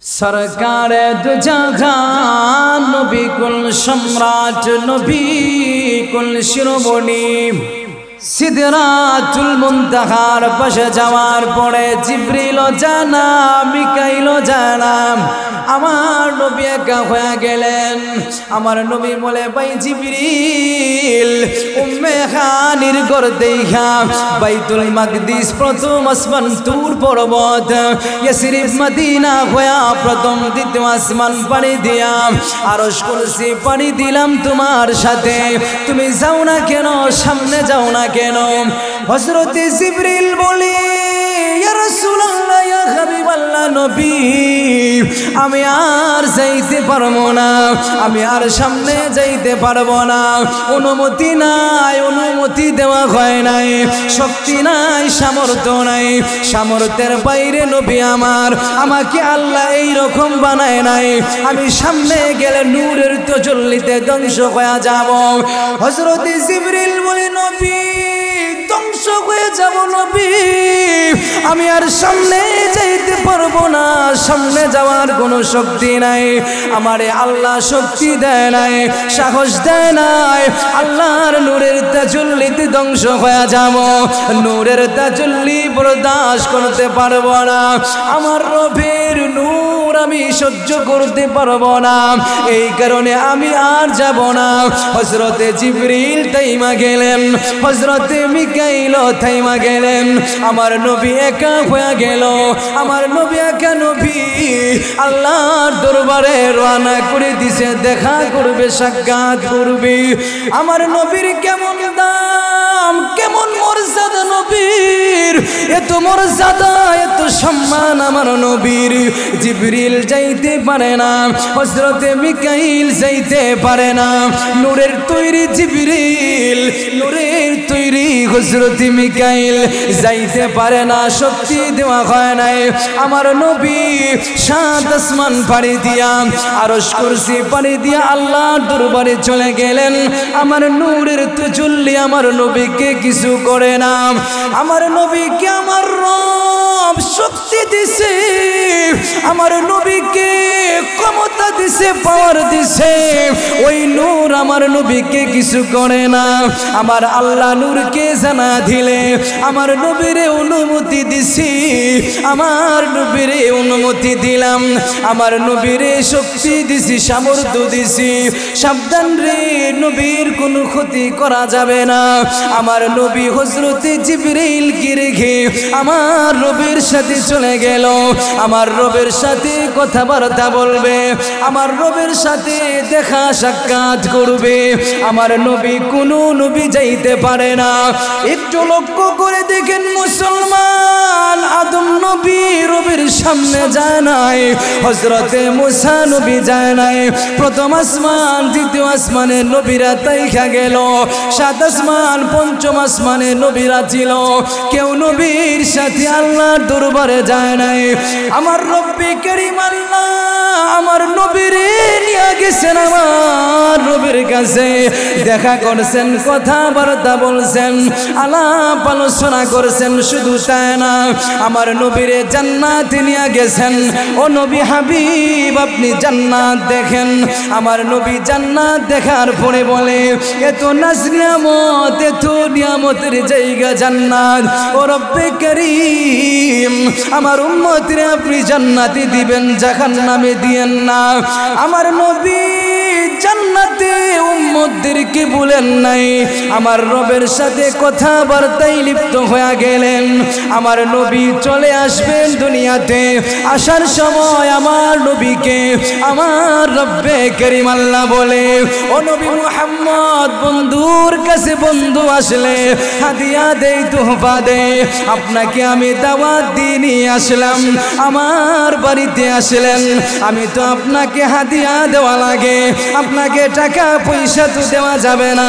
सरकार दो जहान नबी कुल सम्राट नबी कुल शिरोमणि सिदरातुल मुंतहार पाशे जावार परे जिब्रील जाना मिकाइल जाना আমার নবী একা হয়ে গেলেন। আমার নবী বলে ভাই জিবরিল উম্মে খানির ঘর দেখা বাইতুল মাকদিস প্রথম আসমান তুর পর্বত ইয়াসরিব মদিনা হয়ে প্রথম দ্বিতীয় আসমান পাড়ি দিয়া আরশ কুরসি পাড়ি দিলাম তোমার সাথে, তুমি যাও না কেন, সামনে যাও না কেন? হযরত জিবরিল বলে ইয়া রাসূলুল্লাহ ইয়া হাবিবাল্লাহ নবী আমি আর যাইতে পারবো না, আমি আর সামনে যাইতে পারবো না, অনুমতি নাই, অনুমতি দেওয়া হয় নাই, শক্তি নাই, সামর্থ্য নাই, সামর্থ্যের বাইরে নবী আমার, আমাকে আল্লাহ এই রকম বানায় নাই, আমি সামনে গেলে নূরের তাজাল্লিতে ধ্বংস হয়ে যাব। হযরত জিবরিল বলে নবী ধ্বংস হয়ে যাব নবী, আমি আর সামনে যাইতে পারবো না, সামনে যাওয়ার কোনো শক্তি নাই, আমারে আল্লাহ শক্তি দেয় নাই, সাহস দেয় নাই, আল্লাহর নূরের তাজাল্লিতে ধ্বংস হয়ে যাব, নূরের তাজাল্লি বরদাস্ত করতে পারবো না, আমার রবের নূর আমি সহ্য করতে পারবো না, এই কারণে আমি আর যাব না। হযরতে জিবরিল থাইমা গেলেন, হযরতে মিকাইল থাইমা গেলেন, আমার নবী একা হয়ে গেল, আমার নবী একা নবী আল্লাহর দরবারে রওনা করে দিছে, দেখা করবে, সাক্ষাৎ করবে। আমার নবীর কেমন দাম, কেমন মর্যাদা নবীর, এত মর্যাদা, এত সম্মান আমার নবীর। জিবরিল যাইতে পারে না, হযরতে মিকাইল যাইতে পারে না, নূরের তৈরি জিবরিল, নূরের তৈরি হযরতে মিকাইল যাইতে পারে না, শক্তি দেওয়া হয় নাই। আমার নবী সাত আসমান পাড়ি দিয়া আরশ কুরসি পাড়ি দিয়া আল্লাহর দরবারে চলে গেলেন। আমার নূরের তাজাল্লি আমার নবীকে কিছু করে না, আমার নবীকে আমার রব শক্তি দিছে, আমার নবীকে ক্ষমতা দিছে, পাওয়ার দিছে, ওই নূর আমার নবীকে কিছু করে না। আমার আল্লাহ নূরকে জানা দিলে আমার নবীরে অনুমতি দিছি, আমার নবীরে অনুমতি দিলাম, আমার নবীরে শক্তি দিছি, সামর্থ্য দিছি, সাবধান রে নবীর কোনো ক্ষতি করা যাবে না। আমার নবী হযরতে জিবরিলকে রেখে আমার রবের সাথে চলে গেল, আমার রবের সাথে কথাবার্তা বলবে, আমার রবের সাথে দেখা সাক্ষাৎ করবে। আমার নবী কোনো নবী যাইতে পারে না। একটু লক্ষ্য করে দেখেন মুসলমান, আদম নবী রবের সামনে যায় নাই, হযরতে মুসা নবী যায় নাই, প্রথম আসমান দ্বিতীয় আসমানে নবীরা তাইখা গেল, সাত আসমান পঞ্চম আসমানে নবীরা ছিল, কেউ নবীর সাথে আল্লাহর দরবারে যায় নাই। আমার রব্বে কারীম আল্লাহ আমার নবীরে নিয়ে গেছেন, আমার নবীর কাছে দেখা করছেন, কথাবার্তা বলছেন, আলাপ আলোচনা করছেন, শুধু তাই না আমার নবীরে জান্নাতে নিয়ে গেছেন। ও নবী হাবিব আপনি জান্নাত দেখেন। আমার নবী জান্নাত দেখার পরে বলে এত নাজ নিয়ামত, এত নিয়ামতের জায়গা জান্নাত, ও রব্বে কারীম আমার উম্মতরে আপনি জান্নাতে দিবেন, জাহান্নামে দিয়েন না। আমার নবী জান্নাতে উম্মতদেরকে বলেন নাই, আমার রবের সাথে কথাবার্তায় লিপ্ত হয়ে গেলেন। আমার নবী চলে আসবেন দুনিয়াতে, আসার সময় আমার নবীকে আমার রব্বে কারীম আল্লাহ বলে ও নবী মুহাম্মদ বন্ধুর কাছে বন্ধু আসলে হাদিয়া দেই, তোহফা দে, আপনাকে আমি দাওয়াত দিয়ে নিয়ে আসলাম, আমার বাড়িতে আসলেন, আমি তো আপনাকে হাদিয়া দেওয়া লাগে, আপনাকে আপনাকে টাকা পয়সা তো দেওয়া যাবে না,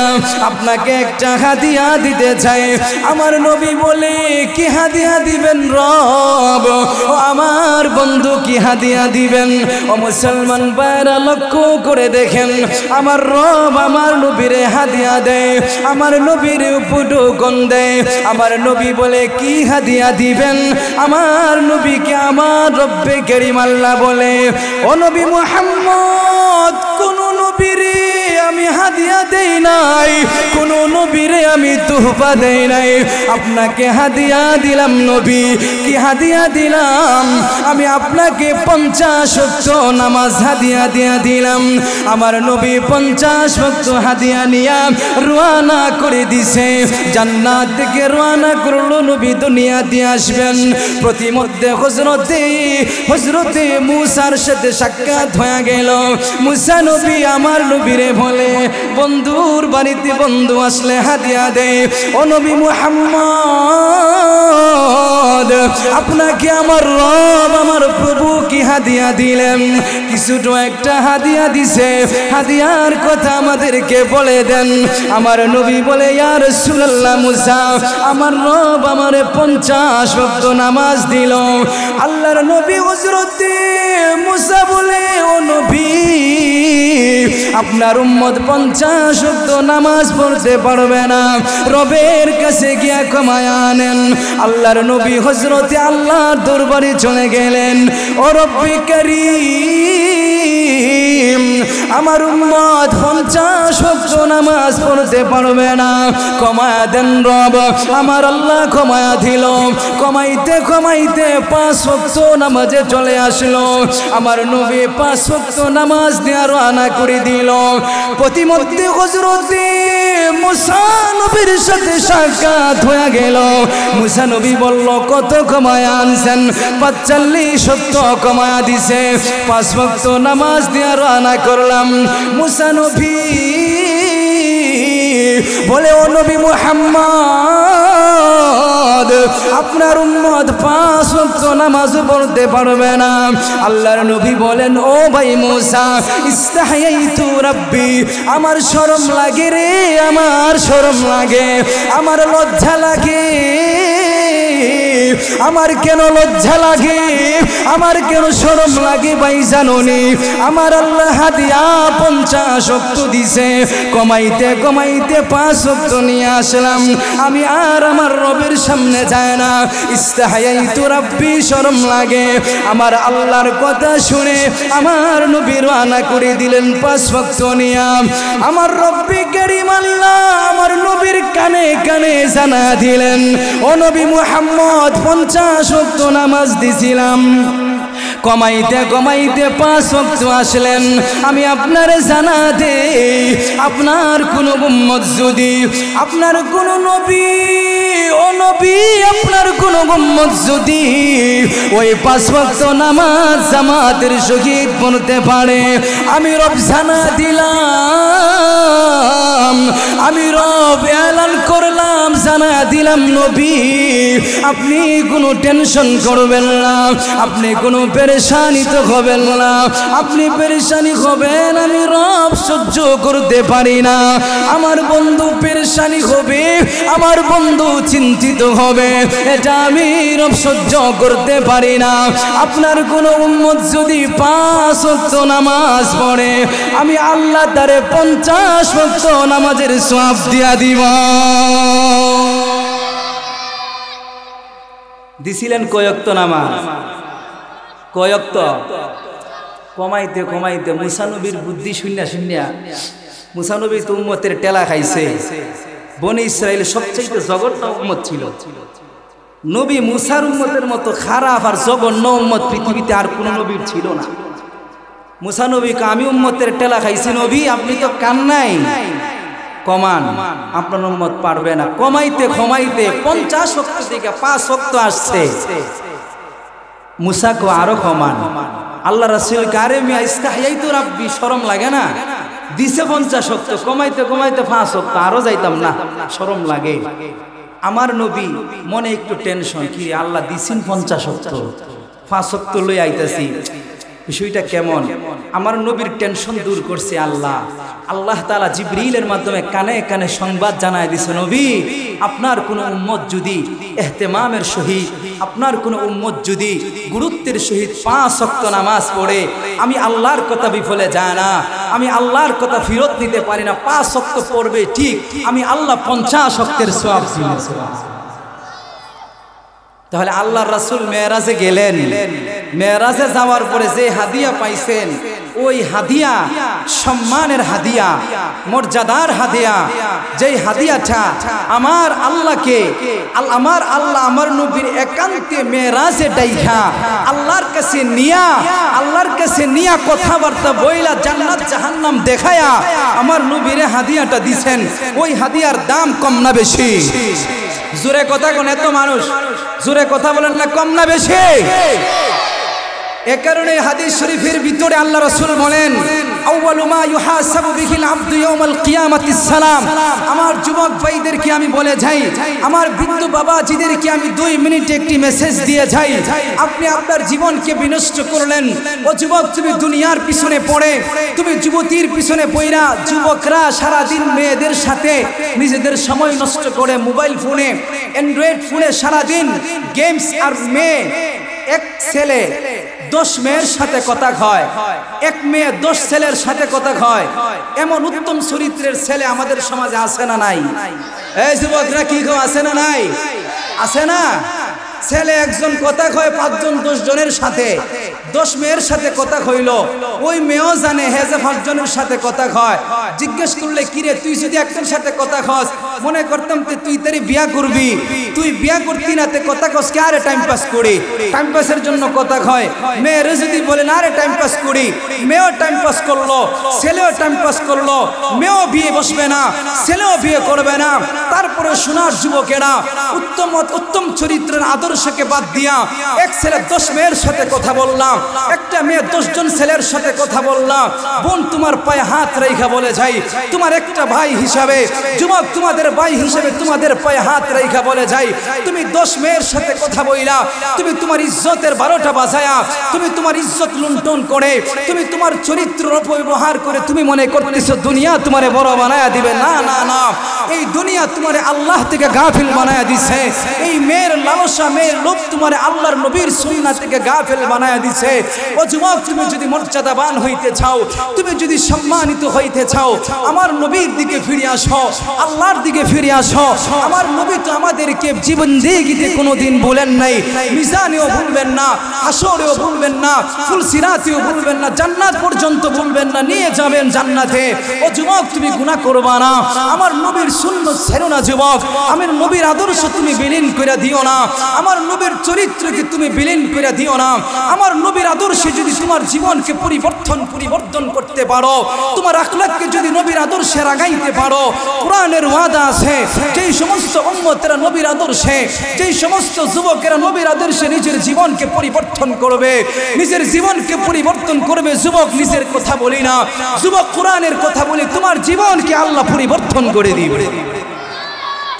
আপনাকে একটা হাদিয়া দিতে চাই। আমার নবী বলে কি হাদিয়া দিবেন রব? ও আমার বন্ধু কি হাদিয়া দিবেন? ও মুসলমান ভাইরা লক্ষ্য করে দেখেন, আমার রব আমার নবীরে হাদিয়া দেয়, আমার নবীর উপঢৌকন দেয়। আমার নবী বলে কি হাদিয়া দিবেন? আমার নবীকে আমার রব্বে কারীম আল্লাহ বলে, ও নবী মুহাম্মদ, কোন নবীরে আমি হাদিয়া দেই নাই, কোন নবীরে আমি তোহফা দেই নাই, আপনাকে হাদিয়া দিলাম নবী। কি হাদিয়া দিলাম? আমি আপনাকে 50 ওয়াক্ত নামাজ হাদিয়া দিয়া দিলাম। আমার নবী 50 ওয়াক্ত হাদিয়া নিয়া রওনা করে দিছে, জান্নাত থেকে রওনা করলো, নবী দুনিয়াতে আসবেন। প্রতিমধ্যে হযরতে মুসার সাথে সাক্ষাৎ হয়ে গেল। মুসা নবী আমার নবীরে বলে, বন্ধুর বাড়িতে বন্ধু আসলে হাদিয়া দেয়। ও নবী মুহাম্মদ, আপনাকে আমার রব আমার প্রভু কি হাদিয়া দিলেন? কিছুটা একটা হাদিয়া দিছে, হাদিয়ার কথা আমাদেরকে বলে দেন। আমার নবী বলে, ইয়া রাসূলুল্লাহ মুসা, আমার রব আমারে 50 ওয়াক্ত নামাজ দিল। আল্লাহর নবী হযরতে মুসা বলে, ও নবী, আপনার উম্মত 50 ওয়াক্ত নামাজ পড়তে পারবে না, রবের কাছে গিয়া ক্ষমায় আনেন। আল্লাহর নবী হযরতে আল্লাহর দরবারে চলে গেলেন। ও রব্বে কারীম, আমার উম্মত 50 ওয়াক্ত নামাজ পড়তে পারবে না, ক্ষমায় দেন রব। আমার আল্লাহ ক্ষমায় দিল। কমাইতে 5 ওয়াক্ত নামাজে চলে আসলো। আমার নবী 5 ওয়াক্ত নামাজ দেওয়ার রওনা করে দিল। প্রতিমধ্যে হযরতে মুসা নবীর সাথে সাক্ষাৎ হয়ে গেল। মুসা নবী বলল, কত কমায় আনছেন? 45 ওয়াক্ত কমায় দিছে। 5 ওয়াক্ত নামাজ দেওয়ার রওনা করলাম। মুসা নবী বলে, ও নবী মুহাম্মদ, আপনার উম্মত 5 ওয়াক্ত নামাজ পড়তে পারবে না। আল্লাহর নবী বলেন, ও ভাই মুসা, ইস্তাহাইতু রাব্বি, আমার শরম লাগে রে, আমার শরম লাগে, আমার লজ্জা লাগে। আমার কেন লজ্জা লাগে, আমার কেন শরম লাগে ভাই জানোনি? আমার আল্লাহ হাদিয়া 50 ওয়াক্ত দিছে, কমাইতে 5 ওয়াক্ত নিয়ে আসলাম। আমি আর আমার রবের সামনে যায় না, ইস্তাহাইতু রাব্বি, শরম লাগে। আমার আল্লাহর কথা শুনে আমার নবী রওনা করে দিলেন 5 ওয়াক্ত নিয়ে। আমার রব্বে কারীম আল্লাহ আমার নবীর কানে কানে জানা দিলেন, ও নবী মুহাম্মদ, 50 ওয়াক্ত নামাজ দিছিলাম, কমাইতে 5 ওয়াক্ত আসলেন। আমি আপনারে জানা দেই, আপনার কোন উম্মত যদি, আপনার কোন নবী, ও নবী, আপনার কোন উম্মত যদি ওই 5 ওয়াক্ত নামাজ জামাতের সহিত পড়তে পারে, আমি রব জানা দিলাম, আমি রব এলান করলাম, জানা দিলাম নবী, আপনি কোনো টেনশন করবেন না, আপনি কোনো পেরেশানিত হবেন না। আপনি পেরেশানি হবেন, আমি রব সহ্য করতে পারি না। আমার বন্ধু পেরেশানি হবে, আমার বন্ধু চিন্তিত হবে, এটা আমি রব সহ্য করতে পারি না। আপনার কোনো উম্মত যদি 5 ওয়াক্ত নামাজ পড়ে, আমি আল্লাহ তারে 50 ওয়াক্ত নামাজের সওয়াব দিয়া দিব। দিছিলেন কয় ওয়াক্ত নামাজ? কয় ওয়াক্ত? কমাইতে মুসা নবীর বুদ্ধি শুনিয়া মুসা নবী তো উম্মতের টেলা খাইছে। বনি ইসরাইল সবচেয়ে জঘন্য উম্মত ছিল। নবী মুসার উম্মতের মতো খারাপ আর জঘন্য উম্মত পৃথিবীতে আর কোন নবীর ছিল না। মুসা নবী, আমি উম্মতের টেলা খাইছি, নবী আপনি তো কান নাই, কমান, আপনার উম্মত পারবে না। কমাইতে 50 ওয়াক্ত থেকে 5 ওয়াক্ত আসছে, মুসাকে আরো কমান। আল্লাহ রাসূল কারে মিয়া ইস্তাহিয়াইতু রাব্বি, শরম লাগে না? দিছে 50 ওয়াক্ত, কমাইতে 5 ওয়াক্ত, আরো যাইতাম না, শরম লাগে। আমার নবী মনে একটু টেনশন, কি আল্লাহ দিছেন 50 ওয়াক্ত, 5 ওয়াক্ত লই আইতাছি, বিষয়টা কেমন? আমার নবীর টেনশন দূর করছে আল্লাহ। আল্লাহ তাআলা জিবরিলের মাধ্যমে কানে কানে সংবাদ জানায় দিছে, নবী আপনার কোন উম্মত যদি ইহতিমামের সহিত, আপনার কোন উম্মত যদি গুরুত্বের সহিত 5 ওয়াক্ত নামাজ পড়ে, আমি আল্লাহর কথা বিফলে যায় না, আমি আল্লাহর কথা ফেরত নিতে পারি না। 5 ওয়াক্ত পড়বে ঠিক, আমি আল্লাহ 50 ওয়াক্তের সওয়াব দিবেন। তাহলে আল্লাহর রাসূল মেরাজে গেলেন, মেরাজে যাওয়ার পরে যে হাদিয়া পাইছেন, ওই হাদিয়া সম্মানের হাদিয়া, মর্যাদার হাদিয়া, যেই হাদিয়াটা আমার আল্লাহকে আমার আল্লাহ আমার নবীর একান্তে মেরাজে ডাইখা আল্লাহর কাছে নিয়া কথাবার্তা বইলা জান্নাত জাহান্নাম দেখায়া আমার নবীরে হাদিয়াটা দিছেন। ওই হাদিয়ার দাম কম না বেশি? জোরে কথা কোন, এত মানুষ জোরে কথা বলেন না, কম না বেশি? এ কারণে হাদিস শরীফের ভিতরে আল্লাহ রাসূল বলেন, আউয়ালু মা ইউহাসাবু বিহিল আবদু ইয়াউমাল কিয়ামাতিস সালাম। আমার যুবক ভাইদেরকে আমি বলে যাই, আমার বৃদ্ধ বাবাজিদেরকে আমি 2 মিনিটে একটি মেসেজ দিয়ে যাই। আপনি আপনার জীবনকে বিনষ্ট করলেন। ও যুবক, তুমি দুনিয়ার পিছনে পড়ে, তুমি যুবতীর পিছনে পড়া, যুবকরা সারা দিন মেয়েদের সাথে নিজেদের সময় নষ্ট করে মোবাইল ফোনে, অ্যান্ড্রয়েড ফোনে সারা দিন গেমস। আর মেয়ে, এক ছেলে 10 মেয়ের সাথে কথা কয়, এক মেয়ে 10 ছেলের সাথে কথা কয়। এমন উত্তম চরিত্রের ছেলে আমাদের সমাজে আছে না নাই? এই যুবকরা কি গো, আছে না নাই? আছে না? ছেলে একজন কথা কয় 5 জন 10 জনের সাথে, 10 মেয়ের সাথে কথা কইল, ওই মেয়েও জানে হে যে 5 জনের সাথে কথা কয়। জিজ্ঞেস করলে, কিরে তুই যদি একজনের সাথে কথা কস, মনে করতাম তুই তারি বিয়া করবি, তুই বিয়া করতি না, তে কথা কস কে? আরে টাইম পাস করি, টাইম পাসের জন্য কথা কয়। মেয়েরে যদি বলেন আরে টাইম পাস করি, মেয়েও টাইম পাস করলো, ছেলেও টাইম পাস করলো, মেয়েও বিয়ে বসবে না, ছেলেও বিয়ে করবে না। তারপরে শোনার যুবকেরা, উত্তম চরিত্রের আদর্শকে বাদ দিয়া এক ছেলে 10 মেয়ের সাথে কথা বললাম, একটা মেয়ে 10 জন ছেলের সাথে কথা বললাম। বোন, তোমার পায়ে হাত রেখা বলে যাই, তোমার একটা ভাই হিসাবে, যুবক তোমাদের ভাই হিসাবে তোমাদের পায়ে হাত রেখা বলে যাই, তুমি 10 মেয়ের সাথে কথা বইলা, তুমি তোমার ইজ্জতের 12টা বাজায়া, তুমি তোমার ইজ্জত লুণ্ঠন করে, তুমি তোমার চরিত্র অপব্যবহার করে তুমি মনে করতেছো দুনিয়া তোমারে বড় বানায়া দিবে। না না না, এই দুনিয়া তোমারে আল্লাহ থেকে গাফিল বানায়া দিছে। এই মেয়ের লালসা, মেয়ের লোভ তোমারে আল্লাহর নবীর সুন্নাহ থেকে গাফিল বানায়া দিছে। ও যুবক, তুমি যদি মর্যাদাবান হইতে চাও, তুমি যদি সম্মানিত হইতে চাও, আমার নবীর দিকে ফিরে আসো, আল্লাহর দিকে ফিরে আসো। আমার নবী তো আমাদেরকে জীবন জিন্দেগিতে কোনোদিন বলেন নাই, মিজানেও ভুলবেন না, হাসরেও ভুলবেন না, ফুলসিরাতেও ভুলবেন না, জান্নাত পর্যন্ত ভুলবেন না, নিয়ে যাবেন জান্নাতে। ও যুবক, তুমি গুনাহ করবা না, আমার নবীর সুন্নাত ছেড়ো না। যুবক, আমার নবীর আদর্শ তুমি বিলীন করে দিও না, আমার নবীর চরিত্রকে তুমি বিলীন করে দিও না। আমার নবীর আদর্শে যদি তোমার জীবনকে পরিবর্তন করতে পারো, তোমার আখলাককে যদি নবীর আদর্শে রাগাইতে পারো, কোরআনের ওয়াদা আছে, যেই সমস্ত উম্মতেরা নবীর আদর্শে, যেই সমস্ত যুবকেরা নবীর আদর্শে নিজের জীবনকে পরিবর্তন করবে, নিজের জীবনকে পরিবর্তন করবে। যুবক, নিজের কথা বলি না, যুবক কোরআনের কথা বলি, তোমার জীবনকে আল্লাহ পরিবর্তন করে দিবে।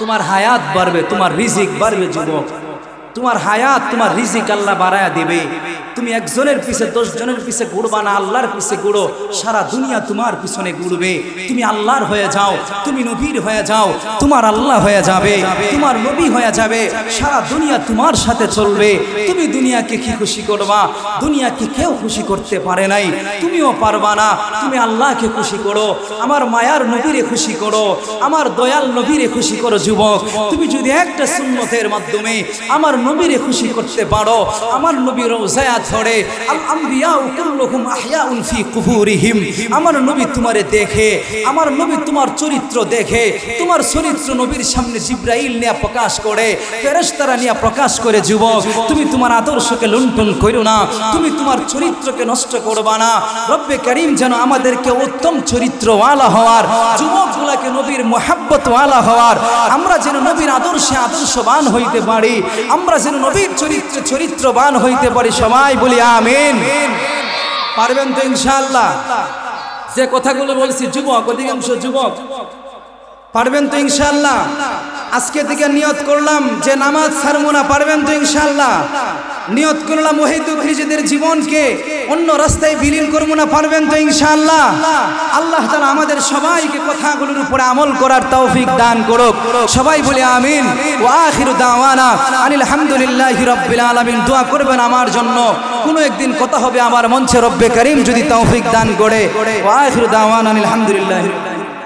তোমার হায়াত বাড়বে, তোমার রিজিক বাড়বে। যুবক, তোমার হায়াত, তোমার রিজিক আল্লাহ বাড়ায়া দিবে। তুমি একজনের পিছে 10 জনের পিছে ঘুরবা না, আল্লাহর পিছে ঘুরো, সারা দুনিয়া তোমার পিছনে ঘুরবে। তুমি আল্লাহর হয়ে যাও, তুমি নবীর হয়ে যাও, তোমার আল্লাহ হয়ে যাবে, তোমার নবী হয়ে যাবে, সারা দুনিয়া তোমার সাথে চলবে। তুমি দুনিয়াকে কি খুশি করবা? দুনিয়াকে কেউ খুশি করতে পারে নাই, তুমিও পারবা না। তুমি আল্লাহকে খুশি করো, আমার মায়ার নবীরে খুশি করো, আমার দয়াল নবীরে খুশি করো। যুবক, তুমি যদি একটা সুন্নতের মাধ্যমে আমার নবীরে খুশি করতে পারো, আমার নবীর রওজায় ধরে আল আম্বিয়া কুল্লুহুম আহয়াউন ফি কুবুরিহিম, আমার নবী তোমারে দেখে, আমার নবী তোমার চরিত্র দেখে, তোমার চরিত্র নবীর সামনে জিবরাইল নিয়ে প্রকাশ করে, ফেরেশতারা নিয়ে প্রকাশ করে। যুবক, তুমি তোমার আদর্শকে লুণ্ঠন করো না, তুমি তোমার চরিত্রকে নষ্ট করবা না। রব্বে কারীম যেন আমাদেরকে উত্তম চরিত্রওয়ালা হওয়ার, যুবকগুলোকে নবীর মুহাব্বতওয়ালা হওয়ার, আমরা যেন নবীর আদর্শে আদর্শবান হইতে পারি, আমরা যেন নবীর চরিত্রে চরিত্রবান হইতে পারি। সবাই বলি আমিন। পারবেন তো ইনশাআল্লাহ? যে কথাগুলো বলছি, যুবক, অধিকাংশ যুবক পারবেন তো ইনশাআল্লাহ? আজকে থেকে নিয়ত করলাম যে নামাজ ছাড়বো না, পারবেন তো ইনশাআল্লাহ? নিয়ত করলাম ওয়াহিদুল নিজেদের জীবনকে অন্য রাস্তায় বিলীন করবো না, পারবেন তো ইনশাআল্লাহ? আল্লাহ তাআলা আমাদের সবাইকে কথাগুলোর উপরে আমল করার তৌফিক দান করুক। সবাই বলি আমিন। ওয়া আখিরু দাওয়ানা আনিল হামদুলিল্লাহি রাব্বিল আলামিন। দোয়া করবেন আমার জন্য, কোনো একদিন কথা হবে আমার মঞ্চে রব্বে কারীম যদি তৌফিক দান করে। ওয়া আখিরু দাওয়ানা আনিল হামদুলিল্লাহি।